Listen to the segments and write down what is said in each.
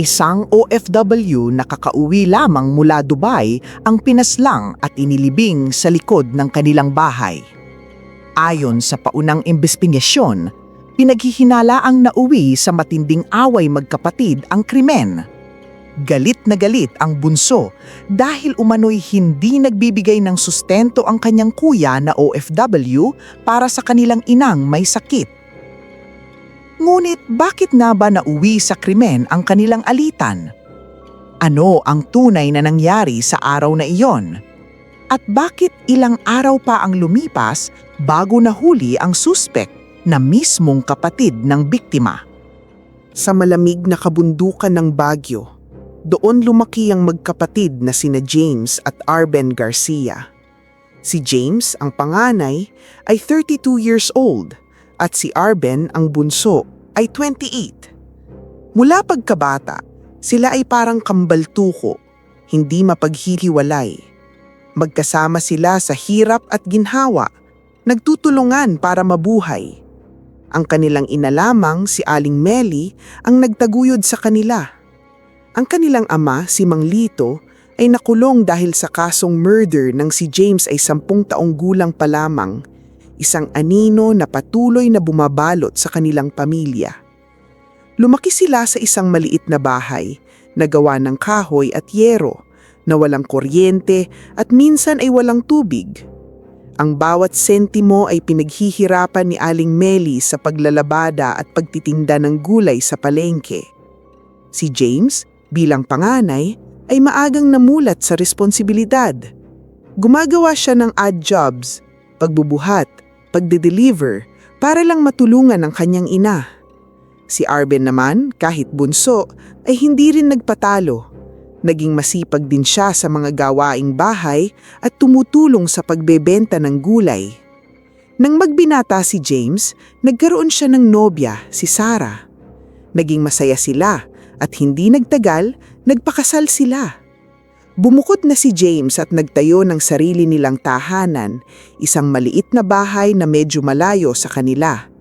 Isang OFW na kakauwi lamang mula Dubai ang pinaslang at inilibing sa likod ng kanilang bahay. Ayon sa paunang imbestigasyon, pinaghihinalaang nauwi sa matinding away magkapatid ang krimen. Galit na galit ang bunso dahil umano'y hindi nagbibigay ng sustento ang kanyang kuya na OFW para sa kanilang inang may sakit. Ngunit bakit nga ba nauwi sa krimen ang kanilang alitan? Ano ang tunay na nangyari sa araw na iyon? At bakit ilang araw pa ang lumipas bago nahuli ang suspek na mismong kapatid ng biktima? Sa malamig na kabundukan ng Baguio, doon lumaki ang magkapatid na sina James at Arben Garcia. Si James, ang panganay, ay 32 years old at si Arben, ang bunso, ay 28. Mula pagkabata, sila ay parang kambaltuko, hindi mapaghihiwalay. Magkasama sila sa hirap at ginhawa, nagtutulungan para mabuhay. Ang kanilang ina lamang, si Aling Meli, ang nagtaguyod sa kanila. Ang kanilang ama, si Mang Lito, ay nakulong dahil sa kasong murder nang si James ay 10 taong gulang pa lamang, isang anino na patuloy na bumabalot sa kanilang pamilya. Lumaki sila sa isang maliit na bahay na gawa ng kahoy at yero, na walang kuryente at minsan ay walang tubig. Ang bawat sentimo ay pinaghihirapan ni Aling Meli sa paglalabada at pagtitinda ng gulay sa palengke. Si James, bilang panganay, ay maagang namulat sa responsibilidad. Gumagawa siya ng odd jobs, pagbubuhat, pagde-deliver, para lang matulungan ang kanyang ina. Si Arben naman, kahit bunso, ay hindi rin nagpatalo. Naging masipag din siya sa mga gawaing bahay at tumutulong sa pagbebenta ng gulay. Nang magbinata si James, nagkaroon siya ng nobya, si Sarah. Naging masaya sila at hindi nagtagal, nagpakasal sila. Bumukod na si James at nagtayo ng sarili nilang tahanan, isang maliit na bahay na medyo malayo sa kanila.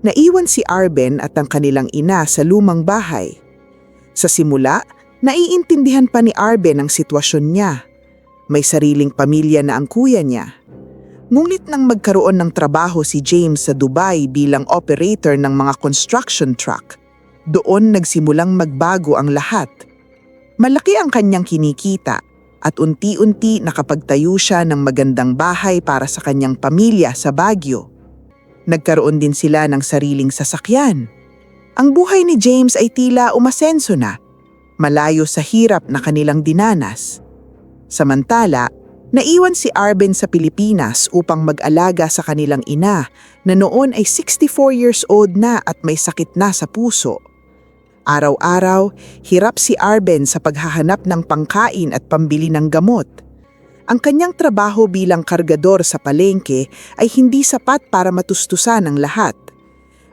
Naiwan si Arben at ang kanilang ina sa lumang bahay. Sa simula, naiintindihan pa ni Arben ang sitwasyon niya. May sariling pamilya na ang kuya niya. Ngunit nang magkaroon ng trabaho si James sa Dubai bilang operator ng mga construction truck, doon nagsimulang magbago ang lahat. Malaki ang kanyang kinikita at unti-unti nakapagtayo siya ng magandang bahay para sa kanyang pamilya sa Baguio. Nagkaroon din sila ng sariling sasakyan. Ang buhay ni James ay tila umasenso na, malayo sa hirap na kanilang dinanas. Samantala, naiwan si Arben sa Pilipinas upang mag-alaga sa kanilang ina na noon ay 64 years old na at may sakit na sa puso. Araw-araw, hirap si Arben sa paghahanap ng pangkain at pambili ng gamot. Ang kanyang trabaho bilang kargador sa palengke ay hindi sapat para matustusan ang lahat.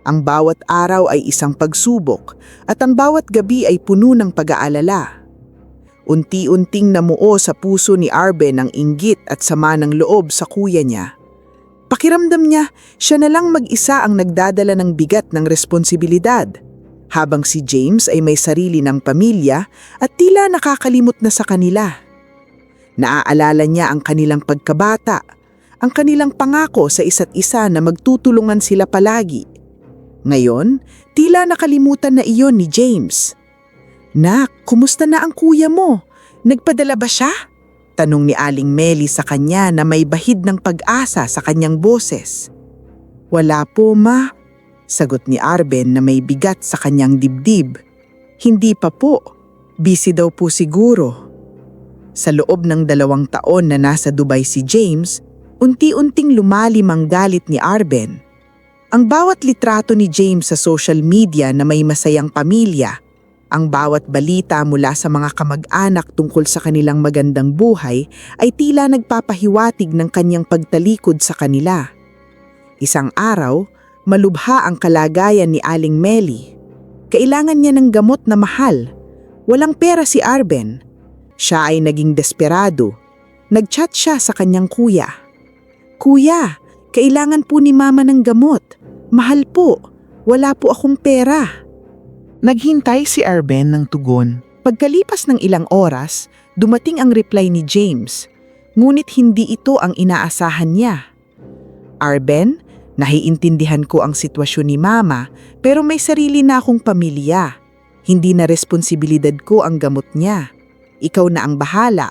Ang bawat araw ay isang pagsubok at ang bawat gabi ay puno ng pag-aalala. Unti-unting namuo sa puso ni Arben ang inggit at sama ng loob sa kuya niya. Pakiramdam niya, siya na lang mag-isa ang nagdadala ng bigat ng responsibilidad, habang si James ay may sarili ng pamilya at tila nakakalimot na sa kanila. Naaalala niya ang kanilang pagkabata, ang kanilang pangako sa isa't isa na magtutulungan sila palagi. Ngayon, tila nakalimutan na iyon ni James. "Nak, kumusta na ang kuya mo? Nagpadala ba siya?" Tanong ni Aling Meli sa kanya na may bahid ng pag-asa sa kanyang boses. "Wala po, ma," sagot ni Arben na may bigat sa kanyang dibdib. "Hindi pa po. Busy daw po siguro." Sa loob ng 2 taon na nasa Dubai si James, unti-unting lumalim ang galit ni Arben. Ang bawat litrato ni James sa social media na may masayang pamilya, ang bawat balita mula sa mga kamag-anak tungkol sa kanilang magandang buhay ay tila nagpapahiwatig ng kanyang pagtalikod sa kanila. Isang araw, malubha ang kalagayan ni Aling Meli. Kailangan niya ng gamot na mahal. Walang pera si Arben. Siya ay naging desperado. Nag-chat siya sa kanyang kuya. "Kuya, kailangan po ni mama ng gamot. Mahal po. Wala po akong pera." Naghintay si Arben ng tugon. Pagkalipas ng ilang oras, dumating ang reply ni James, ngunit hindi ito ang inaasahan niya. Arben, nahiintindihan ko ang sitwasyon ni Mama pero may sarili na akong pamilya. Hindi na responsibilidad ko ang gamot niya. Ikaw na ang bahala.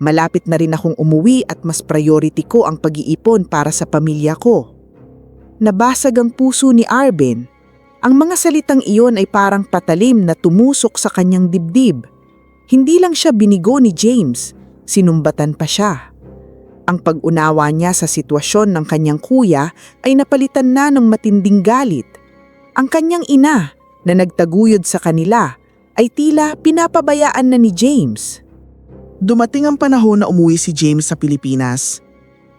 Malapit na rin akong umuwi at mas priority ko ang pag-iipon para sa pamilya ko. Nabasag ang puso ni Arben. Ang mga salitang iyon ay parang patalim na tumusok sa kanyang dibdib. Hindi lang siya binigo ni James, sinumbatan pa siya. Ang pag-unawa niya sa sitwasyon ng kanyang kuya ay napalitan na ng matinding galit. Ang kanyang ina na nagtaguyod sa kanila ay tila pinapabayaan na ni James. Dumating ang panahon na umuwi si James sa Pilipinas.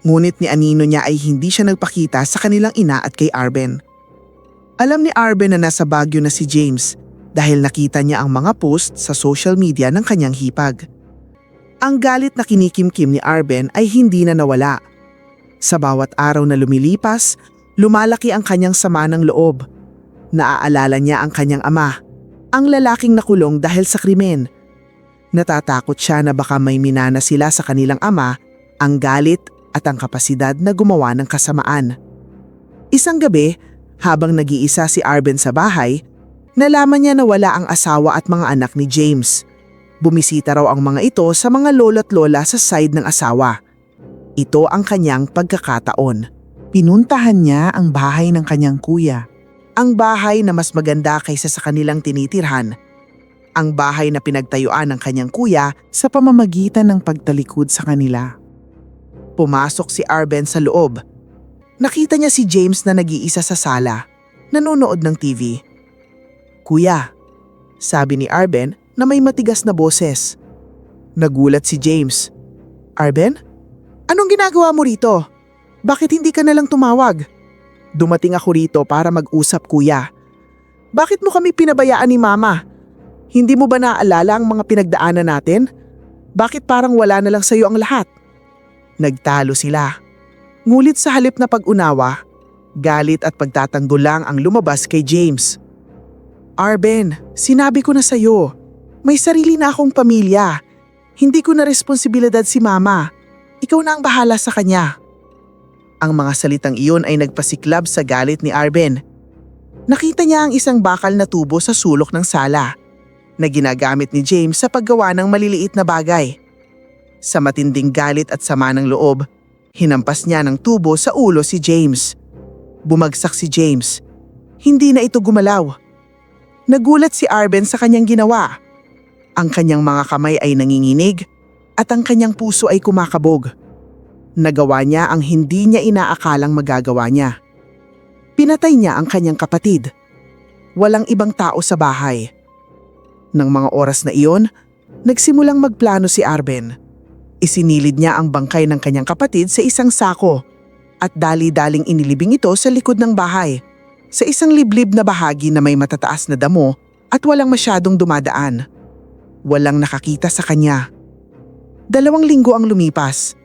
Ngunit ni anino niya ay hindi siya nagpakita sa kanilang ina at kay Arben. Alam ni Arben na nasa Baguio na si James dahil nakita niya ang mga post sa social media ng kanyang hipag. Ang galit na kinikimkim ni Arben ay hindi na nawala. Sa bawat araw na lumilipas, lumalaki ang kanyang sama ng loob. Naaalala niya ang kanyang ama, ang lalaking nakulong dahil sa krimen. Natatakot siya na baka may minana sila sa kanilang ama, ang galit at ang kapasidad na gumawa ng kasamaan. Isang gabi, habang nag-iisa si Arben sa bahay, nalaman niya na wala ang asawa at mga anak ni James. Bumisita raw ang mga ito sa mga lolo't lola sa side ng asawa. Ito ang kanyang pagkakataon. Pinuntahan niya ang bahay ng kanyang kuya. Ang bahay na mas maganda kaysa sa kanilang tinitirhan. Ang bahay na pinagtayuan ng kanyang kuya sa pamamagitan ng pagtalikod sa kanila. Pumasok si Arben sa loob. Nakita niya si James na nag-iisa sa sala, nanonood ng TV. "Kuya," sabi ni Arben na may matigas na boses. Nagulat si James. "Arben? Anong ginagawa mo rito? Bakit hindi ka nalang tumawag?" "Dumating ako rito para mag-usap, kuya. Bakit mo kami pinabayaan ni Mama? Hindi mo ba naaalala ang mga pinagdaanan natin? Bakit parang wala na lang sa'yo ang lahat?" Nagtalo sila. Ngulit sa halip na pag-unawa, galit at pagtatanggol lang ang lumabas kay James. "Arben, sinabi ko na sa'yo. May sarili na akong pamilya. Hindi ko na responsibilidad si Mama. Ikaw na ang bahala sa kanya." Ang mga salitang iyon ay nagpasiklab sa galit ni Arben. Nakita niya ang isang bakal na tubo sa sulok ng sala na ginagamit ni James sa paggawa ng maliliit na bagay. Sa matinding galit at sama ng loob, hinampas niya ng tubo sa ulo si James. Bumagsak si James. Hindi na ito gumalaw. Nagulat si Arben sa kanyang ginawa. Ang kanyang mga kamay ay nanginginig at ang kanyang puso ay kumakabog. Nagawa niya ang hindi niya inaakalang magagawa niya. Pinatay niya ang kanyang kapatid. Walang ibang tao sa bahay. Nang mga oras na iyon, nagsimulang magplano si Arben. Isinilid niya ang bangkay ng kanyang kapatid sa isang sako at dali-daling inilibing ito sa likod ng bahay, sa isang liblib na bahagi na may matataas na damo at walang masyadong dumadaan. Walang nakakita sa kanya. 2 linggo ang lumipas.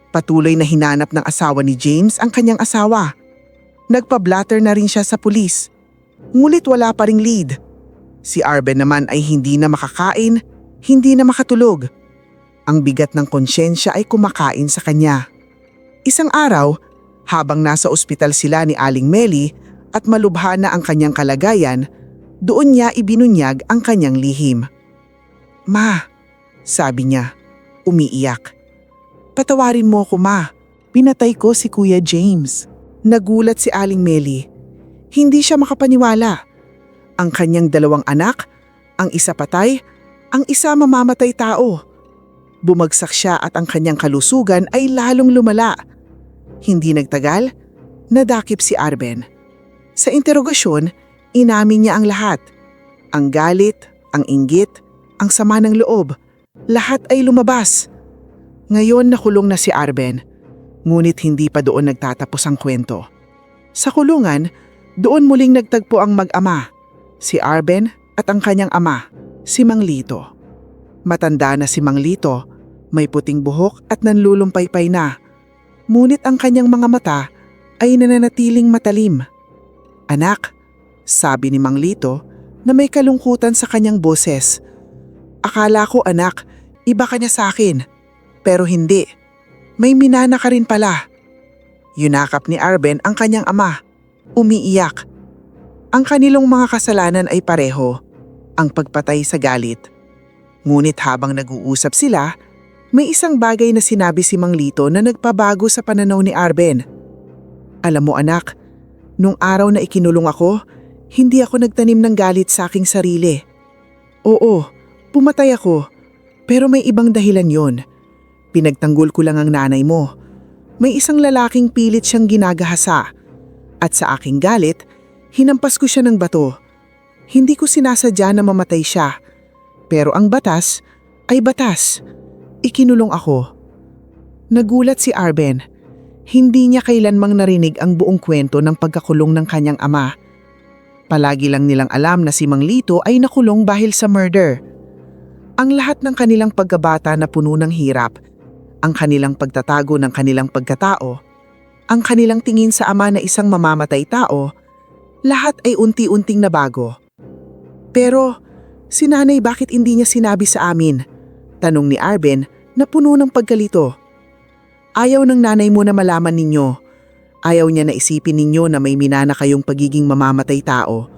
Patuloy na hinanap ng asawa ni James ang kanyang asawa. Nagpa-blatter na rin siya sa pulis. Ngunit wala pa ring lead. Si Arben naman ay hindi na makakain, hindi na makatulog. Ang bigat ng konsyensya ay kumakain sa kanya. Isang araw, habang nasa ospital sila ni Aling Meli at malubha na ang kanyang kalagayan, doon niya ibinunyag ang kanyang lihim. "Ma," sabi niya, umiiyak. "Patawarin mo ko, Ma. Pinatay ko si Kuya James." Nagulat si Aling Meli. Hindi siya makapaniwala. Ang kanyang 2 anak, ang isa patay, ang isa mamamatay tao. Bumagsak siya at ang kanyang kalusugan ay lalong lumala. Hindi nagtagal, nadakip si Arben. Sa interogasyon, inamin niya ang lahat. Ang galit, ang inggit, ang sama ng loob, lahat ay lumabas. Ngayon nakulong na si Arben, ngunit hindi pa doon nagtatapos ang kwento. Sa kulungan, doon muling nagtagpo ang mag-ama, si Arben at ang kanyang ama, si Mang Lito. Matanda na si Mang Lito, may puting buhok at nanlulumpaypay na. Ngunit ang kanyang mga mata ay nananatiling matalim. "Anak," sabi ni Mang Lito, na may kalungkutan sa kanyang boses. Akala ko anak, iba ka niya sa akin. Pero hindi. May minana ka rin pala. Yunakap ni Arben ang kanyang ama. Umiiyak. Ang kanilang mga kasalanan ay pareho, ang pagpatay sa galit. Ngunit habang nag-uusap sila, may isang bagay na sinabi si Mang Lito na nagpabago sa pananaw ni Arben. Alam mo anak, nung araw na ikinulong ako, hindi ako nagtanim ng galit sa aking sarili. Oo, pumatay ako, pero may ibang dahilan yon. Pinagtanggol ko lang ang nanay mo. May isang lalaking pilit siyang ginagahasa. At sa aking galit, hinampas ko siya ng bato. Hindi ko sinasadya na mamatay siya. Pero ang batas ay batas. Ikinulong ako. Nagulat si Arben. Hindi niya kailanmang narinig ang buong kwento ng pagkakulong ng kanyang ama. Palagi lang nilang alam na si Mang Lito ay nakulong dahil sa murder. Ang lahat ng kanilang pagkabata na puno ng hirap, ang kanilang pagtatago ng kanilang pagkatao, ang kanilang tingin sa ama na isang mamamatay tao, lahat ay unti-unting nabago. Pero, si nanay bakit hindi niya sinabi sa amin? Tanong ni Arben na puno ng pagkalito. Ayaw ng nanay mo na malaman ninyo. Ayaw niya na isipin ninyo na may minana kayong pagiging mamamatay tao.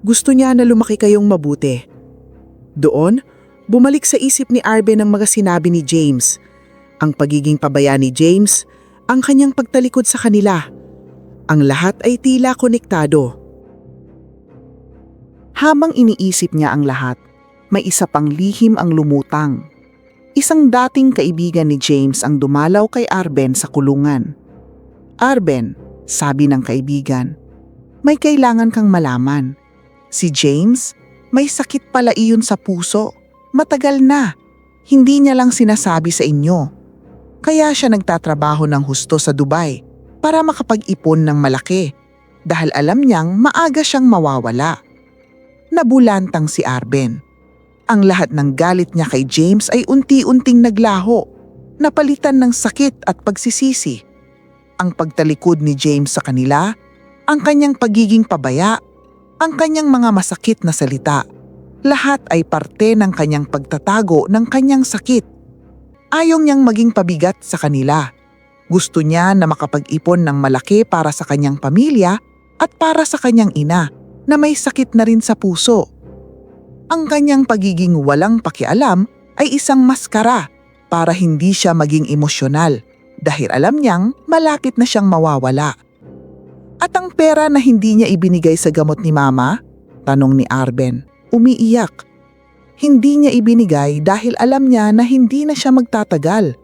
Gusto niya na lumaki kayong mabuti. Doon, bumalik sa isip ni Arben ang mga sinabi ni James. Ang pagiging pabaya ni James, ang kanyang pagtalikod sa kanila. Ang lahat ay tila konektado. Habang iniisip niya ang lahat, may isa pang lihim ang lumutang. Isang dating kaibigan ni James ang dumalaw kay Arben sa kulungan. Arben, sabi ng kaibigan, may kailangan kang malaman. Si James, may sakit pala iyon sa puso. Matagal na. Hindi niya lang sinasabi sa inyo. Kaya siya nagtatrabaho ng husto sa Dubai para makapag-ipon ng malaki dahil alam niyang maaga siyang mawawala. Nabulantang si Arben. Ang lahat ng galit niya kay James ay unti-unting naglaho, napalitan ng sakit at pagsisisi. Ang pagtalikod ni James sa kanila, ang kanyang pagiging pabaya, ang kanyang mga masakit na salita, lahat ay parte ng kanyang pagtatago ng kanyang sakit. Ayaw niyang maging pabigat sa kanila. Gusto niya na makapag-ipon ng malaki para sa kanyang pamilya at para sa kanyang ina na may sakit na rin sa puso. Ang kanyang pagiging walang pakialam ay isang maskara para hindi siya maging emosyonal dahil alam niyang malapit na siyang mawawala. At ang pera na hindi niya ibinigay sa gamot ni Mama? Tanong ni Arben, umiiyak. Hindi niya ibinigay dahil alam niya na hindi na siya magtatagal.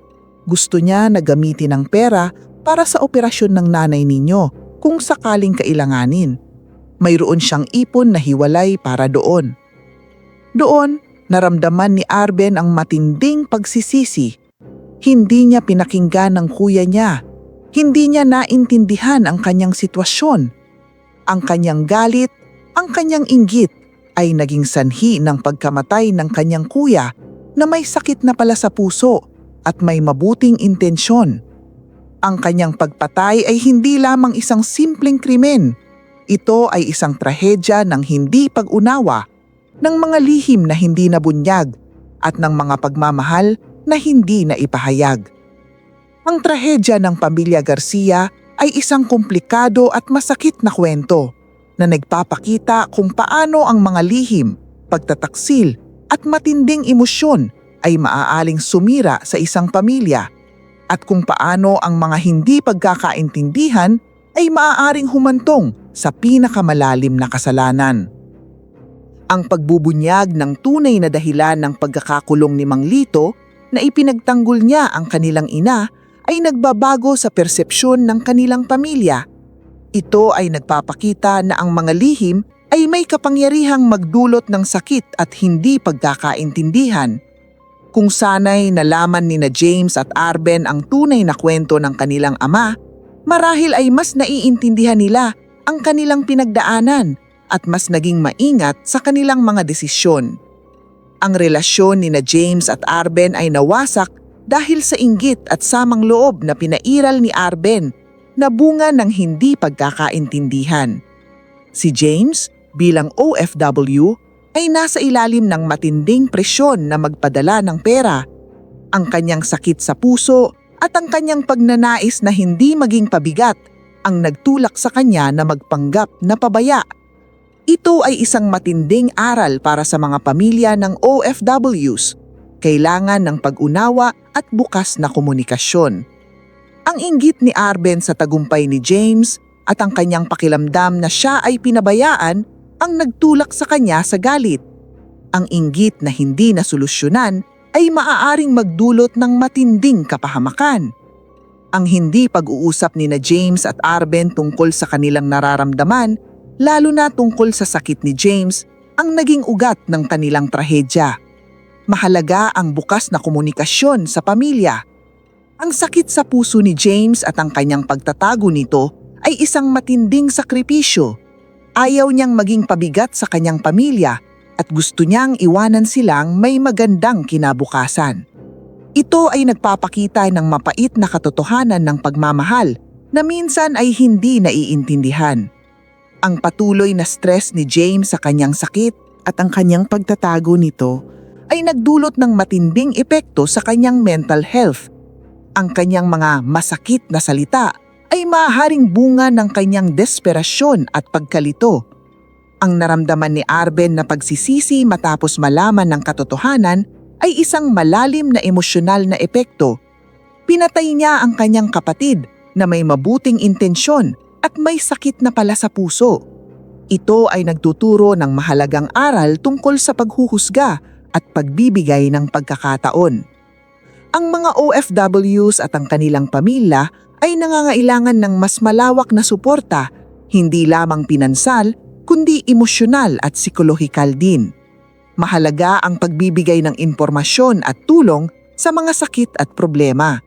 Gusto niya na gamitin ang pera para sa operasyon ng nanay ninyo kung sakaling kailanganin. Mayroon siyang ipon na hiwalay para doon. Doon, naramdaman ni Arben ang matinding pagsisisi. Hindi niya pinakinggan ng kuya niya. Hindi niya naintindihan ang kanyang sitwasyon. Ang kanyang galit, ang kanyang inggit ay naging sanhi ng pagkamatay ng kanyang kuya na may sakit na pala sa puso at may mabuting intensyon. Ang kanyang pagpatay ay hindi lamang isang simpleng krimen. Ito ay isang trahedya ng hindi pag-unawa, ng mga lihim na hindi nabunyag at ng mga pagmamahal na hindi na ipahayag. Ang trahedya ng pamilya Garcia ay isang komplikado at masakit na kwento na nagpapakita kung paano ang mga lihim, pagtataksil at matinding emosyon ay maaaling sumira sa isang pamilya at kung paano ang mga hindi pagkakaintindihan ay maaaring humantong sa pinakamalalim na kasalanan. Ang pagbubunyag ng tunay na dahilan ng pagkakakulong ni Mang Lito na ipinagtanggol niya ang kanilang ina ay nagbabago sa persepsyon ng kanilang pamilya. Ito ay nagpapakita na ang mga lihim ay may kapangyarihang magdulot ng sakit at hindi pagkakaintindihan. Kung sanay nalaman ni na James at Arben ang tunay na kwento ng kanilang ama, marahil ay mas naiintindihan nila ang kanilang pinagdaanan at mas naging maingat sa kanilang mga desisyon. Ang relasyon ni na James at Arben ay nawasak dahil sa inggit at samang loob na pinairal ni Arben na bunga ng hindi pagkakaintindihan. Si James, Bilang OFW, ay nasa ilalim ng matinding presyon na magpadala ng pera. Ang kanyang sakit sa puso at ang kanyang pagnanais na hindi maging pabigat ang nagtulak sa kanya na magpanggap na pabaya. Ito ay isang matinding aral para sa mga pamilya ng OFWs. Kailangan ng pag-unawa at bukas na komunikasyon. Ang inggit ni Arben sa tagumpay ni James at ang kanyang pakiramdam na siya ay pinabayaan ang nagtulak sa kanya sa galit. Ang inggit na hindi nasolusyonan ay maaaring magdulot ng matinding kapahamakan. Ang hindi pag-uusap ni na James at Arben tungkol sa kanilang nararamdaman, lalo na tungkol sa sakit ni James, ang naging ugat ng kanilang trahedya. Mahalaga ang bukas na komunikasyon sa pamilya. Ang sakit sa puso ni James at ang kanyang pagtatago nito ay isang matinding sakripisyo. Ayaw niyang maging pabigat sa kanyang pamilya at gusto niyang iwanan silang may magandang kinabukasan. Ito ay nagpapakita ng mapait na katotohanan ng pagmamahal na minsan ay hindi naiintindihan. Ang patuloy na stress ni James sa kanyang sakit at ang kanyang pagtatago nito ay nagdulot ng matinding epekto sa kanyang mental health. Ang kanyang mga masakit na salita ay maaaring bunga ng kanyang desperasyon at pagkalito. Ang naramdaman ni Arben na pagsisisi matapos malaman ng katotohanan ay isang malalim na emosyonal na epekto. Pinatay niya ang kanyang kapatid na may mabuting intensyon at may sakit na pala sa puso. Ito ay nagtuturo ng mahalagang aral tungkol sa paghuhusga at pagbibigay ng pagkakataon. Ang mga OFWs at ang kanilang pamilya ay nangangailangan ng mas malawak na suporta, hindi lamang pinansal, kundi emosyonal at psikolohikal din. Mahalaga ang pagbibigay ng impormasyon at tulong sa mga sakit at problema.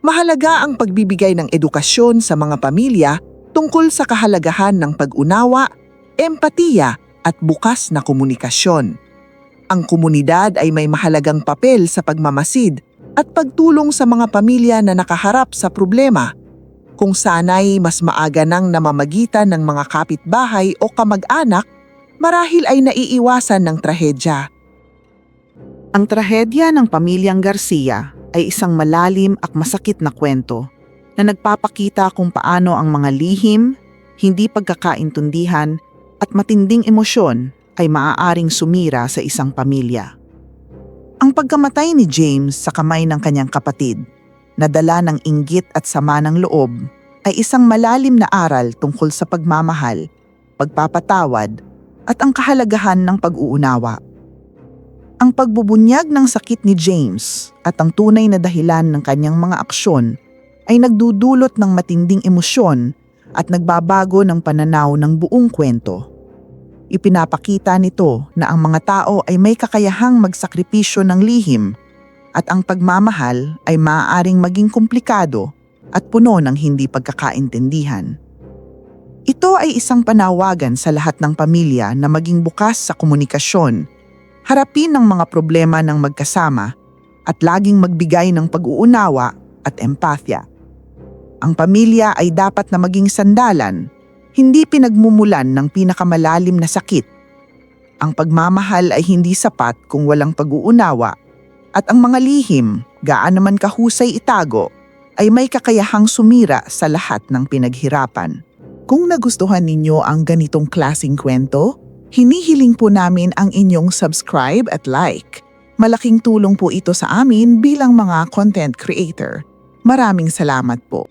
Mahalaga ang pagbibigay ng edukasyon sa mga pamilya tungkol sa kahalagahan ng pag-unawa, empatiya at bukas na komunikasyon. Ang komunidad ay may mahalagang papel sa pagmamasid at pagtulong sa mga pamilya na nakaharap sa problema. Kung sana'y mas maaga nang namamagitan ng mga kapitbahay o kamag-anak, marahil ay naiiwasan ng trahedya. Ang trahedya ng pamilyang Garcia ay isang malalim at masakit na kwento na nagpapakita kung paano ang mga lihim, hindi pagkakaintindihan at matinding emosyon ay maaaring sumira sa isang pamilya. Ang pagkamatay ni James sa kamay ng kanyang kapatid, na dala ng inggit at sama ng loob, ay isang malalim na aral tungkol sa pagmamahal, pagpapatawad, at ang kahalagahan ng pag-uunawa. Ang pagbubunyag ng sakit ni James at ang tunay na dahilan ng kanyang mga aksyon ay nagdudulot ng matinding emosyon at nagbabago ng pananaw ng buong kwento. Ipinapakita nito na ang mga tao ay may kakayahang magsakripisyo ng lihim at ang pagmamahal ay maaaring maging komplikado at puno ng hindi pagkakaintindihan. Ito ay isang panawagan sa lahat ng pamilya na maging bukas sa komunikasyon, harapin ang mga problema ng magkasama at laging magbigay ng pag-uunawa at empatya. Ang pamilya ay dapat na maging sandalan, hindi pinagmumulan ng pinakamalalim na sakit. Ang pagmamahal ay hindi sapat kung walang pag-uunawa at ang mga lihim, gaano man kahusay itago, ay may kakayahang sumira sa lahat ng pinaghirapan. Kung nagustuhan ninyo ang ganitong klaseng kwento, hinihiling po namin ang inyong subscribe at like. Malaking tulong po ito sa amin bilang mga content creator. Maraming salamat po.